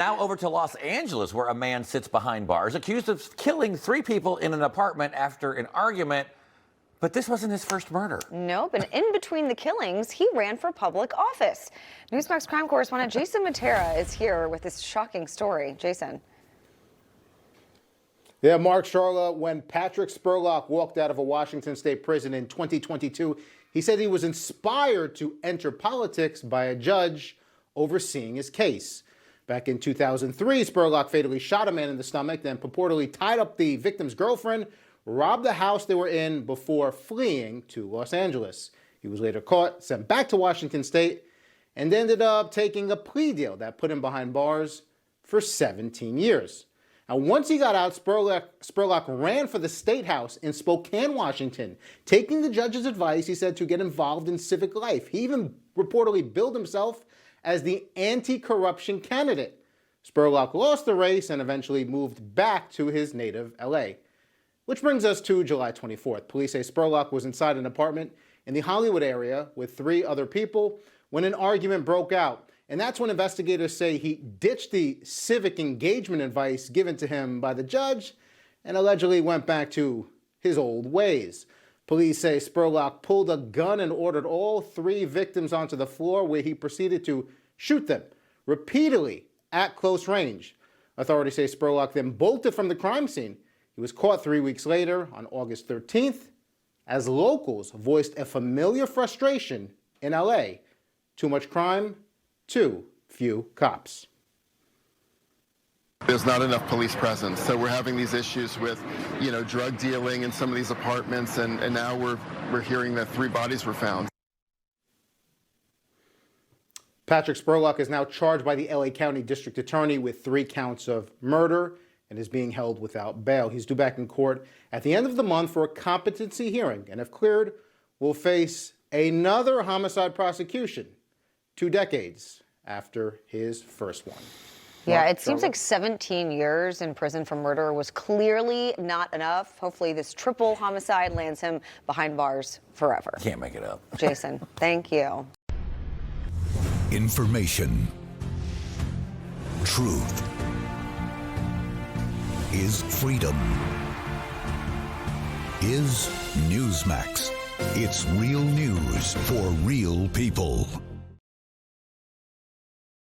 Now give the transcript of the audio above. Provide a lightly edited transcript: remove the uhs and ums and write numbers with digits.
Now over to Los Angeles, where a man sits behind bars accused of killing 3 people in an apartment after an argument. But this wasn't his first murder. Nope, and in between the killings, he ran for public office. Newsmax crime correspondent Jason Mattera is here with this shocking story. Jason. Yeah, Mark, Charlotte, when Patrick Spurlock walked out of a Washington state prison in 2022, he said he was inspired to enter politics by a judge overseeing his case. Back in 2003, Spurlock fatally shot a man in the stomach, then purportedly tied up the victim's girlfriend, robbed the house they were in before fleeing to Los Angeles. He was later caught, sent back to Washington state, and ended up taking a plea deal that put him behind bars for 17 years. Now, once he got out, Spurlock ran for the State House in Spokane, Washington, taking the judge's advice, he said, to get involved in civic life. He even reportedly billed himself as the anti-corruption candidate. Spurlock lost the race and eventually moved back to his native LA. Which brings us to July 24th. Police say Spurlock was inside an apartment in the Hollywood area with 3 other people when an argument broke out. And that's when investigators say he ditched the civic engagement advice given to him by the judge and allegedly went back to his old ways. Police say Spurlock pulled a gun and ordered all 3 victims onto the floor, where he proceeded to shoot them repeatedly at close range. Authorities say Spurlock then bolted from the crime scene. He was caught 3 weeks later on August 13th as locals voiced a familiar frustration in LA. Too much crime, too few cops. There's not enough police presence, so we're having these issues with, drug dealing in some of these apartments, and now we're hearing that 3 bodies were found. Patrick Spurlock is now charged by the LA County District Attorney with 3 counts of murder and is being held without bail. He's due back in court at the end of the month for a competency hearing, and if cleared, will face another homicide prosecution 2 decades after his first one. Yeah, it seems like 17 years in prison for murder was clearly not enough. Hopefully this triple homicide lands him behind bars forever. Can't make it up. Jason, thank you. Information. Truth is freedom. Is Newsmax. It's real news for real people.